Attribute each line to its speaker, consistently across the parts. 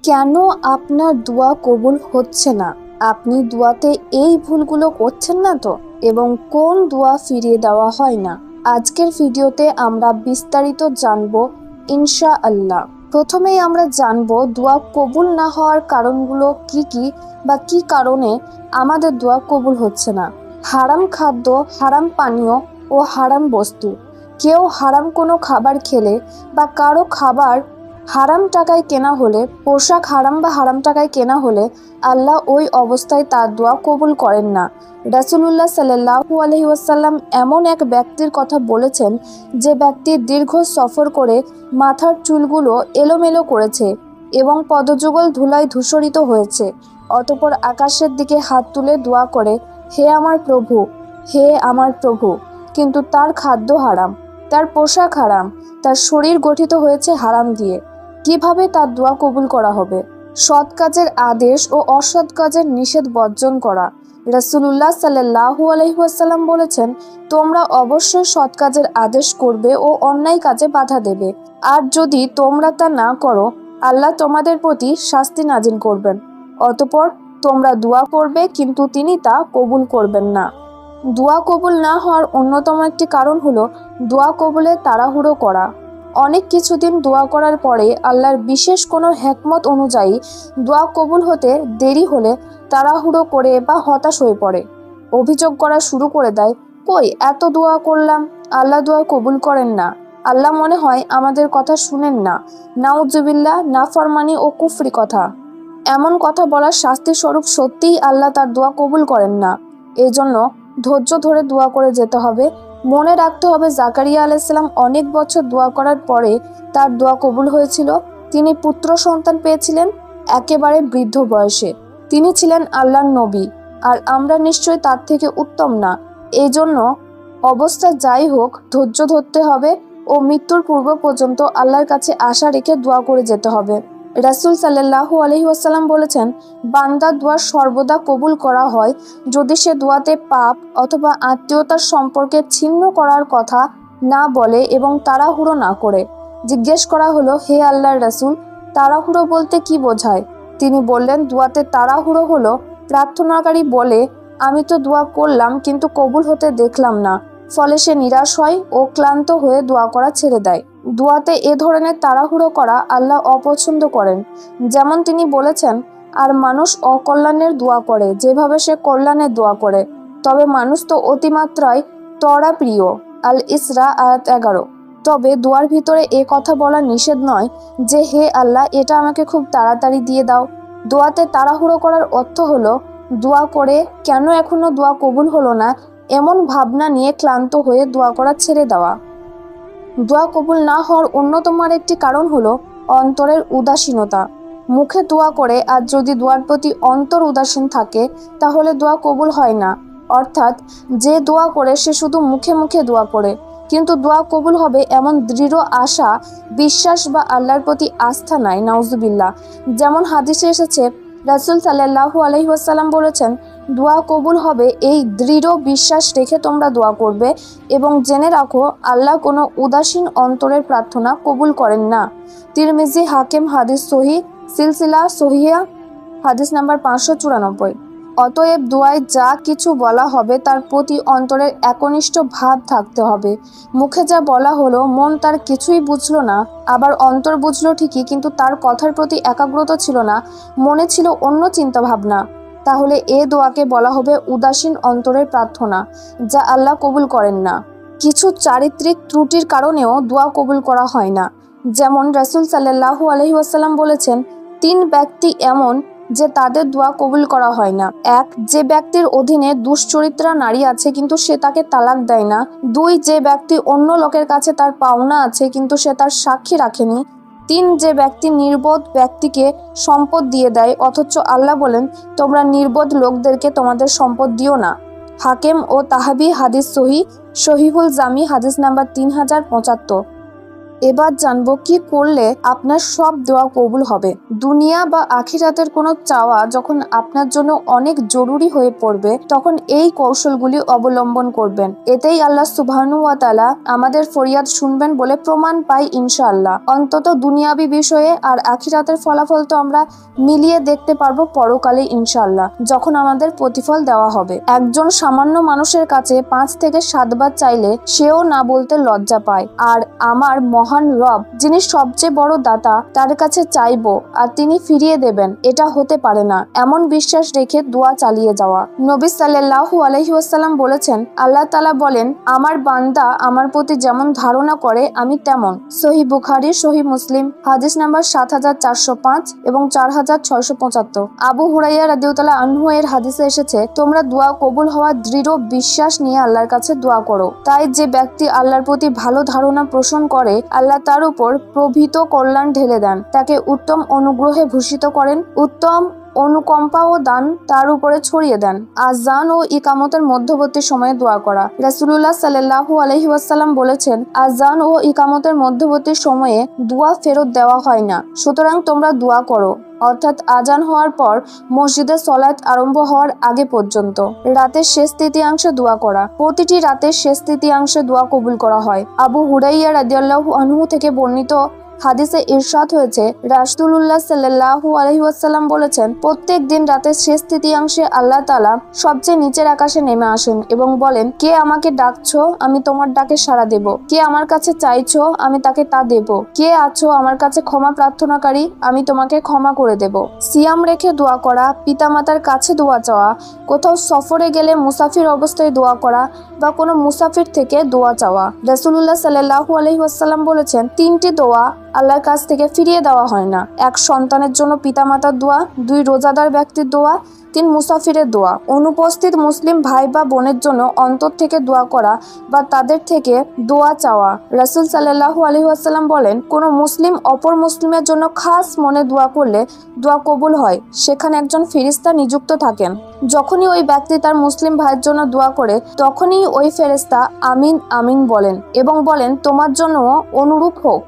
Speaker 1: কেন আপনার দোয়া কবুল হচ্ছে না? আপনি দোয়াতে এই ভুলগুলো করছেন না তো? এবং কোন দোয়া ফিরিয়ে দেওয়া হয় না? আজকের ভিডিওতে আমরা বিস্তারিত জানবো ইনশাআল্লাহ। প্রথমেই আমরা জানবো দোয়া কবুল না হওয়ার কারণগুলো কি কি বা কি কারণে আমাদের দোয়া কবুল হচ্ছে না। হারাম খাদ্য, হারাম পানীয় ও হারাম বস্তু। কেউ হারাম কোনো খাবার খেলে বা কারো খাবার হারাম টাকায় কেনা হলে, পোশাক হারাম বা হারাম টাকায় কেনা হলে আল্লাহ ওই অবস্থায় তার দোয়া কবুল করেন না। রাসূলুল্লাহ সাল্লাল্লাহু আলাইহি ওয়াসাল্লাম এমন এক ব্যক্তির কথা বলেছেন যে ব্যক্তি দীর্ঘ সফর করে মাথার চুলগুলো এলোমেলো করেছে এবং পদযুগল ধুলায় ধূসরিত হয়েছে, অতঃপর আকাশের দিকে হাত তুলে দোয়া করে, হে আমার প্রভু, হে আমার প্রভু, কিন্তু তার খাদ্য হারাম, তার পোশাক হারাম, তার শরীর গঠিত হয়েছে হারাম দিয়ে। কিভাবে তার দোয়া কবুল করা হবে? সৎ কাজের আদেশ ও অসৎ কাজের নিষেধ বর্জন করা। রাসূলুল্লাহ সাল্লাল্লাহু আলাইহি ওয়াসাল্লাম বলেছেন, তোমরা অবশ্যই সৎ কাজের আদেশ করবে ও অন্যায় কাজে বাধা দেবে, আর যদি তোমরা তা না করো আল্লাহ তোমাদের প্রতি শাস্তি নাজিল করবেন। অতঃপর তোমরা দোয়া করবে কিন্তু তিনি তা কবুল করবেন না। দোয়া কবুল না হওয়ার অন্যতম একটি কারণ হলো দোয়া কবুলে তাড়াহুড়ো করা। অনেক কিছুদিন দোয়া করার পরে আল্লাহর বিশেষ কোনো হিকমত অনুযায়ী দোয়া কবুল হতে দেরি হলে তাড়াহুড়ো করে বা হতাশ হয়ে পড়ে, অভিযোগ করা শুরু করে দেয়, কই এত দোয়া করলাম, আল্লাহ দোয়া কবুল করেন না, আল্লাহ মনে হয় আমাদের কথা শুনেন না। নাউজুবিল্লাহ, নাফরমানি ও কুফরি কথা। এমন কথা বলার শাস্তি স্বরূপ সত্যিই আল্লাহ তার দোয়া কবুল করেন না। এজন্য ধৈর্য ধরে দোয়া করে যেতে হবে। মনে রাখতে হবে জাকারিয়া আলাইহিস সালাম অনেক বছর দোয়া করার পরে তার দোয়া কবুল হয়েছিল। তিনি পুত্র সন্তান পেয়েছিলেন একেবারে বৃদ্ধ বয়সে। তিনি ছিলেন আল্লাহর নবী, আর আমরা নিশ্চয়ই তার থেকে উত্তম না। এজন্য অবস্থা যাই হোক ধৈর্য ধরতে হবে ও মৃত্যুর পূর্ব পর্যন্ত আল্লাহর কাছে আশা রেখে দোয়া করে যেতে হবে। রাসূল সাল্লাল্লাহু আলাইহি ওয়াসাল্লাম বলেছেন, বান্দার দোয়া সর্বদা কবুল করা হয় যদি সে দোয়াতে পাপ অথবা আত্মীয়তার সম্পর্কে ছিন্ন করার কথা না বলে এবং তাড়াহুড়ো না করে। জিজ্ঞেস করা হলো, হে আল্লাহর রাসূল, তাড়াহুড়ো বলতে কি বোঝায়? তিনি বললেন, দোয়াতে তাড়াহুড়ো হলো প্রার্থনাকারী বলে, আমি তো দোয়া করলাম কিন্তু কবুল হতে দেখলাম না, ফলে সে নিরাশ হয় ও ক্লান্ত হয়ে দোয়া করা ছেড়ে দেয়। দোয়াতে এ ধরনের তাড়াহুড়ো করা আল্লাহ অপছন্দ করেন। যেমন তিনি বলেছেন, আর মানুষ অকল্যাণের দোয়া করে যেভাবে সে কল্যাণের দোয়া করে, তবে মানুষ তো অতিমাত্রায় তড়া প্রিয়। আল ইসরা আয়াত 11। তবে দোয়ার ভিতরে এ কথা বলা নিষেধ নয় যে, হে আল্লাহ, এটা আমাকে খুব তাড়াতাড়ি দিয়ে দাও। দোয়াতে তাড়াহুড়ো করার অর্থ হলো দোয়া করে কেন এখনো দোয়া কবুল হলো না এমন ভাবনা নিয়ে ক্লান্ত হয়ে দোয়া করা ছেড়ে দেওয়া। দোয়া কবুল না হওয়ার অন্যতম আরেকটি কারণ হলো অন্তরের উদাসীনতা। মুখে দোয়া করে আর যদি দোয়ার প্রতি অন্তর উদাসীন থাকে তাহলে দোয়া কবুল হয় না। অর্থাৎ যে দোয়া করে সে শুধু মুখে মুখে দোয়া করে, কিন্তু দোয়া কবুল হবে এমন দৃঢ় আশা, বিশ্বাস বা আল্লাহর প্রতি আস্থা নাই। নাউজুবিল্লাহ। যেমন হাদিসে এসেছে, রাসূল সাল্লাল্লাহু আলাইহি ওয়াসাল্লাম বলেছেন, দোয়া কবুল হবে এই দৃঢ় বিশ্বাস রেখে তোমরা দোয়া করবে এবং জেনে রাখো আল্লাহ কোনো উদাসীন অন্তরের প্রার্থনা কবুল করেন না। তিরমিজি, হাকিম, হাদিস সহিহ, সিলসিলা সহিহা, হাদিস নাম্বার 594। অতএব দোয়ায় যা কিছু বলা হবে তার প্রতি অন্তরের একনিষ্ঠ ভাব থাকতে হবে। মুখে যা বলা হলো মন তার কিছুই বুঝলো না, আবার অন্তর বুঝলো ঠিকই কিন্তু তার কথার প্রতি একাগ্রতা ছিল না, মনে ছিল অন্য চিন্তা ভাবনা, তাহলে এ দোয়াকে বলা হবে উদাসীন অন্তরের প্রার্থনা, যা আল্লাহ কবুল করেন না। কিছু চারিত্রিক ত্রুটির কারণেও দোয়া কবুল করা হয় না। যেমন রাসূল সাল্লাল্লাহু আলাইহি ওয়াসাল্লাম বলেছেন, 3 ব্যক্তি এমন যে তাদের দোয়া কবুল করা হয় না। 1, যে ব্যক্তির অধীনে দুশ্চরিত্রা নারী আছে কিন্তু সে তাকে তালাক দেয় না। 2, যে ব্যক্তি অন্য লোকের কাছে তার পাওনা আছে কিন্তু সে তার সাক্ষী রাখেনি। 3, যে ব্যক্তি নির্বোধ ব্যক্তিকে সম্পদ দিয়ে দেয় অথচ আল্লাহ বলেন, তোমরা নির্বোধ লোকদেরকে তোমাদের সম্পদ দিও না। হাকিম ও তাহাবি, হাদিস সহিহুল জামি, হাদিস নাম্বার 3075। এবার জানবো কি করলে আপনার সব দোয়া কবুল হবে। দুনিয়া বা আখিরাতের কোনো চাওয়া যখন আপনার জন্য অনেক জরুরি হয়ে পড়বে, তখন এই কৌশলগুলি অবলম্বন করবেন। এতেই আল্লাহ সুবহানাহু ওয়া তাআলা আমাদের ফরিয়াদ শুনবেন বলে প্রমাণ পাই ইনশাআল্লাহ। অন্তত দুনিয়াবি বিষয়ে আর আখিরাতের ফলাফল তো আমরা মিলিয়ে দেখতে পারবো পরকালে ইনশাআল্লাহ, যখন আমাদের প্রতিফল দেওয়া হবে। একজন সামান্য মানুষের কাছে 5 থেকে 7 বার চাইলে সেও না বলতে লজ্জা পায়, আর আমার মহান রব যিনি সবচেয়ে বড় দাতা তার কাছে চাইবো আর তিনি ফিরিয়ে দেবেন, এটা হতে পারে না, এমন বিশ্বাস রেখে দোয়া চালিয়ে যাওয়া। নবী সাল্লাল্লাহু আলাইহি ওয়াসাল্লাম বলেছেন, আল্লাহ তাআলা বলেন, আমার বান্দা আমার প্রতি যেমন ধারণা করে আমি তেমন। সহিহ বুখারী, সহিহ মুসলিম, হাদিস নাম্বার 7405 এবং 4675। আবু হুরাইরা রাদিয়াল্লাহু আনহু এর হাদিসে এসেছে, তোমরা দোয়া কবুল হওয়ার দৃঢ় বিশ্বাস নিয়ে আল্লাহর কাছে দোয়া করো। তাই যে ব্যক্তি আল্লাহর প্রতি ভালো ধারণা পোষণ করে, আল্লাহ তার উপর প্রভূত কল্যাণ ঢেলে দেন, তাকে উত্তম অনুগ্রহে ভূষিত করেন, উত্তম অনুকম্পা ও দান তার উপরে ছড়িয়ে দেন। আযান ও ইকামতের মধ্যবর্তী সময়ে দোয়া করা। রাসূলুল্লাহ সাল্লাল্লাহু আলাইহি ওয়াসাল্লাম বলেছেন, আযান ও ইকামতের মধ্যবর্তী সময়ে দোয়া ফেরত দেওয়া হয় না, সুতরাং তোমরা দোয়া করো, অর্থাৎ আজান হওয়ার পর মসজিদে সলাত আরম্ভ হওয়ার আগে পর্যন্ত। রাতের শেষ তৃতীয়াংশে দোয়া করা। প্রতিটি রাতের শেষ তৃতীয়াংশে দোয়া কবুল করা হয়। আবু হুরাইরা রাদিয়াল্লাহু আনহু থেকে বর্ণিত হাদিসে ইরশাদ হয়েছে, রাসূলুল্লাহ সাল্লাল্লাহু আলাইহি ওয়াসাল্লাম বলেছেন, প্রত্যেক দিন রাতের শেষ তৃতীয়াংশে আল্লাহ তাআলা সবচেয়ে নিচের আকাশে নেমে আসেন এবং বলেন, কে আমাকে ডাকছো, আমি তোমার ডাকে সাড়া দেব, কে আমার কাছে চাইছো, আমি তাকে তা দেব, কে আছো আমার কাছে ক্ষমা প্রার্থনাকারী, আমি তোমাকে ক্ষমা করে দেব। সিয়াম রেখে দোয়া করা, পিতামাতার কাছে দোয়া চাওয়া, কোথাও সফরে গেলে মুসাফির অবস্থায় দোয়া করা বা কোনো মুসাফির থেকে দোয়া চাওয়া। রাসূলুল্লাহ সাল্লাল্লাহু আলাইহি ওয়াসাল্লাম বলেছেন, 3টি দোয়া আল্লাহর কাছ থেকে ফিরিয়ে দেওয়া হয় না। 1 সন্তানের জন্য পিতামাতার দোয়া, 2 রোজাদার ব্যক্তির দোয়া, 3 মুসাফিরের দোয়া। অনুপস্থিত মুসলিম ভাই বা বোনের জন্য অন্তর থেকে দোয়া করা বা তাদের থেকে দোয়া চাওয়া। রাসূল সাল্লাল্লাহু আলাইহি ওয়াসাল্লাম বলেন, কোনো মুসলিম অপর মুসলিমের জন্য খাস মনে দোয়া করলে দোয়া কবুল হয়, সেখানে একজন ফেরেশতা নিযুক্ত থাকেন। যখনই ওই ব্যক্তি তার মুসলিম ভাইয়ের জন্য দোয়া করে, তখনই ওই ফেরেশতা আমিন আমিন বলেন এবং বলেন, তোমার জন্য অনুরূপ হোক।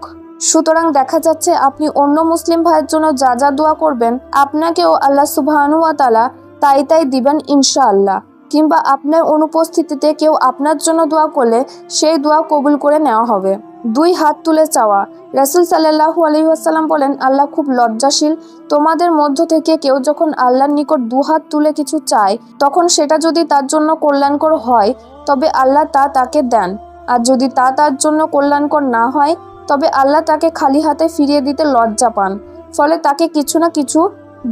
Speaker 1: সুতরাং দেখা যাচ্ছে, আপনি অন্য মুসলিম ভাইয়ের জন্য যা যা দোয়া করবেন, আপনাকেও আল্লাহ সুবহানাহু ওয়া তাআলা তাই তাই দিবেন ইনশাআল্লাহ। কিংবা আপনার অনুপস্থিতিতে কেউ আপনার জন্য দোয়া করলে সেই দোয়া কবুল করে নেওয়া হবে। 2 হাত তুলে চাওয়া। রাসূল সাল্লাল্লাহু আলাইহি ওয়াসাল্লাম বলেন, আল্লাহ খুব লজ্জাশীল। তোমাদের মধ্য থেকে কেউ যখন আল্লাহর নিকট 2 হাত তুলে কিছু চায়, তখন সেটা যদি তার জন্য কল্যাণকর হয়, তবে আল্লাহ তা তাকে দেন, আর যদি তা তার জন্য কল্যাণকর না হয়, তবে আল্লাহ তাকে খালি হাতে ফিরিয়ে দিতে লজ্জা পান, ফলে তাকে কিছু না কিছু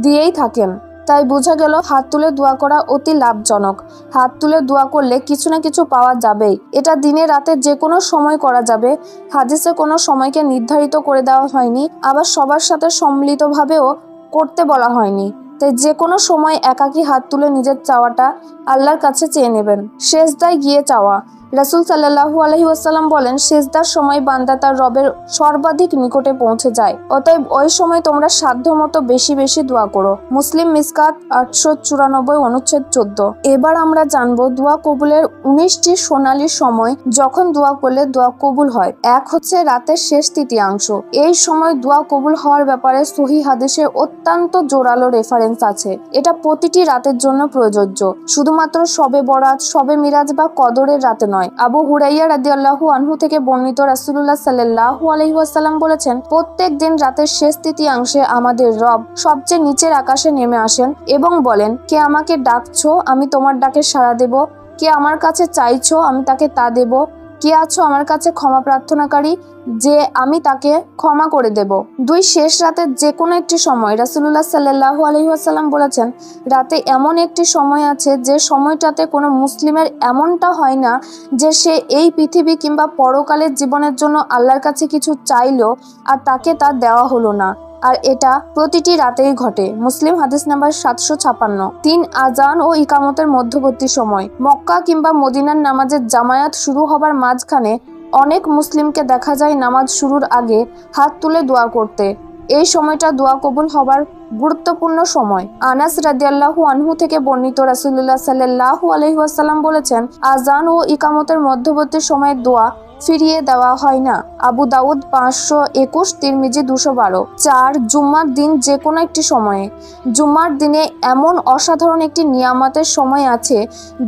Speaker 1: দিয়েই থাকেন। তাই বোঝা গেল, হাত তুলে দোয়া করা অতি লাভজনক। হাত তুলে দোয়া করলে কিছু না কিছু পাওয়া যাবেই। এটা দিনে রাতে যে কোনো সময় করা যাবে। হাদিসে কোনো সময়কে নির্ধারিত করে দেওয়া হয়নি, আবার সবার সাথে সম্মিলিতভাবেও করতে বলা হয়নি। তাই যে কোনো সময় একাকী হাত তুলে নিজের চাওয়াটা আল্লাহর কাছে চেয়ে নেবেন। সেজদায় গিয়ে চাওয়া। রাসূল সাল্লাল্লাহু আলাইহি ওয়াসাল্লাম বলেন, সেজদার সময় বান্দা তার রবের সর্বাধিক নিকটে পৌঁছে যায়, অতএব ওই সময় তোমরা সাধ্যমতো বেশি বেশি দোয়া করো। মুসলিম মিসকাত 894 অনুচ্ছেদ 14। এবার আমরা জানবো দোয়া কবুলের 19টি সোনালী সময় যখন দোয়া করলে দোয়া কবুল হয়। 1 হচ্ছে রাতের শেষ তৃতীয়াংশ। এই সময় দোয়া কবুল হওয়ার ব্যাপারে সহিহ হাদিসে অত্যন্ত জোরালো রেফারেন্স আছে। এটা প্রতিটি রাতের জন্য প্রযোজ্য, শুধুমাত্র শবে বরাত, শবে মিরাজ বা কদরের রাতে নয়। আবু হুরাইরা রাদিয়াল্লাহু আনহু থেকে বর্ণিত, রাসূলুল্লাহ সাল্লাল্লাহু আলাইহি ওয়াসাল্লাম বলেছেন, প্রত্যেক দিন রাতের শেষ তৃতীয়াংশে আমাদের রব সবচেয়ে নিচের আকাশে নেমে আসেন এবং বলেন, কে আমাকে ডাকছো, আমি তোমার ডাকে সাড়া দেব, কে আমার কাছে চাইছো, আমি তাকে তা দেব, কে আছো আমার কাছে ক্ষমা প্রার্থনাকারী, যে আমি তাকে ক্ষমা করে দেব। 2 শেষ রাতের যে কোনো একটি সময়। রাসূলুল্লাহ সাল্লাল্লাহু আলাইহি ওয়াসাল্লাম বলেছেন, রাতে এমন একটি সময় আছে যে সময়টাতে কোনো মুসলিমের এমনটা হয় না যে সে এই পৃথিবী কিংবা পরকালের জীবনের জন্য আল্লাহর কাছে কিছু চাইলো আর তাকে তা দেওয়া হলো না, আর এটা প্রতিটি রাতেই ঘটে। মুসলিম হাদিস নাম্বার 756। 3 আজান ও ইকামতের মধ্যবর্তী সময়। মক্কা কিংবা মদিনার নামাজের জামায়াত শুরু হবার মাঝখানে অনেক মুসলিমকে দেখা যায় নামাজ শুরুর আগে হাত তুলে দোয়া করতে। এই সময়টা দোয়া কবুল হবার গুরুত্বপূর্ণ সময়। আনাস রাদিয়াল্লাহু আনহু থেকে বর্ণিত, রাসূলুল্লাহ সাল্লাল্লাহু আলাইহি ওয়াসাল্লাম বলেছেন, আজান ও ইকামতের মধ্যবর্তী সময়ের দোয়া ফিরিয়ে দেওয়া হয় না। আবু দাউদ 521, তিরমিজি 212। 4, জুম্মার দিন যে কোনো একটি সময়ে। জুম্মার দিনে এমন অসাধারণ একটি নিয়ামতের সময় আছে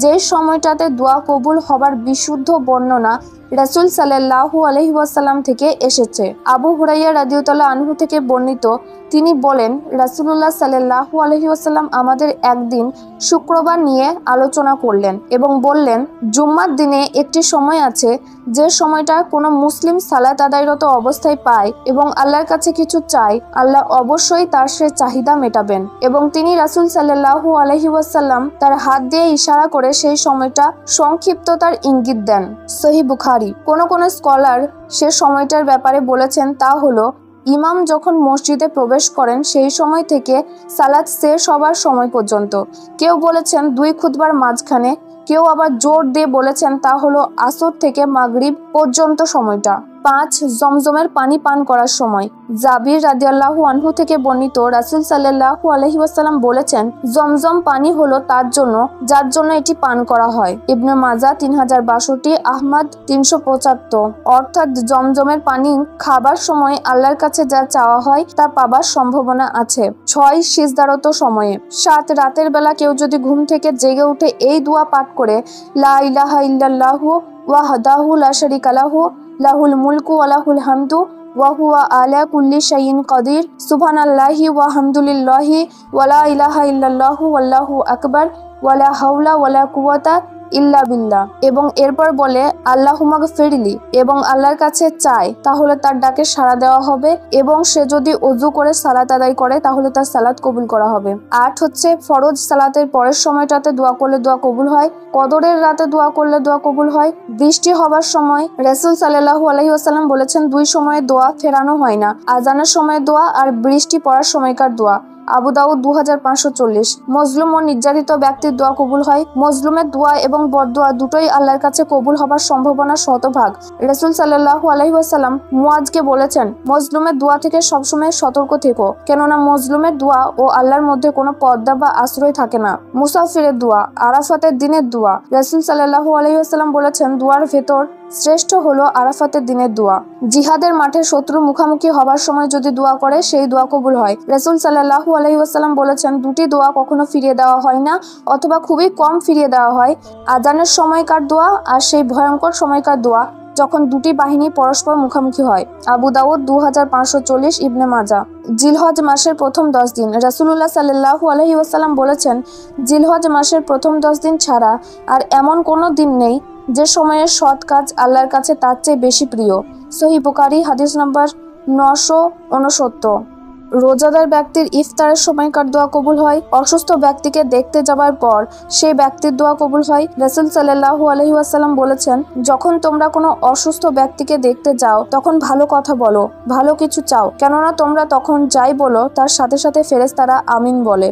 Speaker 1: যে সময়টাতে দোয়া কবুল হবার বিশুদ্ধ বর্ণনা রাসূল সাল্লাল্লাহু আলাইহি ওয়াসাল্লাম থেকে এসেছে। আবু হুরাইরা রাদিয়াল্লাহু আনহু থেকে বর্ণিত, তিনি বলেন, রাসূলুল্লাহ সাল্লাল্লাহু আলাইহি ওয়াসাল্লাম আমাদের একদিন শুক্রবার নিয়ে আলোচনা করলেন এবং বললেন, জুম্মার দিনে একটি সময় আছে যে সময়টা কোনো মুসলিম সালাত আদায়রত অবস্থায় পায় এবং আল্লাহর কাছে কিছু চায়, আল্লাহ অবশ্যই তার সে চাহিদা মেটাবেন। এবং তিনি রাসূল সাল্লাল্লাহু আলাইহি ওয়াসাল্লাম তার হাত দিয়ে ইশারা করে সেই সময়টা সংক্ষিপ্ততার ইঙ্গিত দেন। সহিহ বুখারী। কোন স্কলার সে সময়টার ব্যাপারে বলেছেন তা হলো, ইমাম যখন মসজিদে প্রবেশ করেন সেই সময় থেকে সালাত শেষ হবার সময় পর্যন্ত। কেউ বলেছেন 2 খুতবার মাঝখানে, কেউ আবার জোর দিয়ে বলেছেন তা হলো আসর থেকে মাগরিব পর্যন্ত সময়টা। 5, জমজমের পানি পান করার সময়। জাবির রাদিয়াল্লাহু আনহু থেকে বর্ণিত, রাসূল সাল্লাল্লাহু আলাইহি ওয়াসাল্লাম বলেছেন, জমজম পানি হলো তার জন্য যার জন্য এটি পান করা হয়। ইবনে মাজাহ 3062, আহমদ 375। অর্থাৎ জমজমের পানি খাবার সময় আল্লাহর কাছে যা চাওয়া হয় তা পাবার সম্ভাবনা আছে। 6, সিজদারত সময়ে। 7, রাতের বেলা কেউ যদি ঘুম থেকে জেগে উঠে এই দোয়া পাঠ করে, লা ইলাহা ইল্লাল্লাহু ওয়াহদাহু লা শারীকা লাহু লাহুল মুলকু ওয়া লাহুল হামদু ওয়া হুয়া আলা কুল্লি শাইইন কাদির, সুবহানাল্লাহি ওয়া হামদুলিল্লাহি ওয়া লা ইলাহা ইল্লাল্লাহু ওয়াল্লাহু আকবার ওয়া লা হাওলা ওয়া লা কুওয়াতা ইল্লা বিল্লাহ, এবং এরপর বলে আল্লাহুম্মা গফিরলি এবং আল্লাহর কাছে চায়, তাহলে তার ডাকে সাড়া দেওয়া হবে এবং সে যদি ওযু করে সালাত আদায় করে তাহলে তার সালাত কবুল করা হবে। 8 হচ্ছে ফরজ সালাতের পরের সময়টাতে দোয়া করলে দোয়া কবুল হয়। কদরের রাতে দোয়া করলে দোয়া কবুল হয়। বৃষ্টি হবার সময় রাসূল সাল্লাল্লাহু আলাইহি ওয়াসাল্লাম বলেছেন 2 সময়ে দোয়া ফেরানো হয় না, আজানের সময় দোয়া আর বৃষ্টি পড়ার সময়কার দোয়া। আবু দাউদ 2540। মজলুম ও নির্যাতিত ব্যক্তির দোয়া কবুল হয়। মজলুমের দোয়া এবং বদদোয়া দুটোই আল্লাহর কাছে কবুল হবার সম্ভাবনা শতভাগ। রাসূল সাল্লাল্লাহু আলাইহি ওয়াসাল্লাম মুয়াজকে বলেছেন, মজলুমের দোয়া থেকে সবসময় সতর্ক থেকো, কেননা মজলুমের দোয়া ও আল্লাহর মধ্যে কোনো পর্দা বা আশ্রয় থাকে না। মুসাফিরের দোয়া, আরাফাতের দিনের দোয়া। রাসূল সাল্লাল্লাহু আলাইহি ওয়াসাল্লাম বলেছেন, দোয়ার ভেতর শ্রেষ্ঠ হলো আরাফাতের দিনের দোয়া। জিহাদের মাঠে শত্রু মুখোমুখি হবার সময় যদি দোয়া করে সেই দোয়া কবুল হয়। রাসূল সাল্লাল্লাহু আলাইহি ওয়াসাল্লাম বলেছেন, 2টি দোয়া কখনো ফিরিয়ে দেওয়া হয় না অথবা খুবই কম ফিরিয়ে দেওয়া হয়, আজানের সময়কার দোয়া আর সেই ভয়ঙ্কর সময়কার দোয়া যখন 2টি বাহিনী পরস্পর মুখোমুখি হয়। আবু দাউদ 2540, ইবনে মাজাহ। জিলহজ মাসের প্রথম 10 দিন। রাসূলুল্লাহ সাল্লাল্লাহু আলাইহি ওয়াসাল্লাম বলেছেন, জিলহজ মাসের প্রথম 10 দিন ছাড়া আর এমন কোনো দিন নেই যে সময়ের সৎ কাজ আল্লাহর কাছে তার চেয়ে বেশি প্রিয়। সহিহ বুখারী, হাদিস নম্বর 969। রোজাদার ব্যক্তির ইফতারের সময়কার দোয়া কবুল হয়। অসুস্থ ব্যক্তিকে দেখতে যাবার পর সেই ব্যক্তির দোয়া কবুল হয়। রাসূল সাল্লাল্লাহু আলাইহি ওয়াসাল্লাম বলেছেন, যখন তোমরা কোনো অসুস্থ ব্যক্তিকে দেখতে যাও তখন ভালো কথা বলো, ভালো কিছু চাও, কেননা তোমরা তখন যাই বলো তার সাথে সাথে ফেরেশতারা আমিন বলে।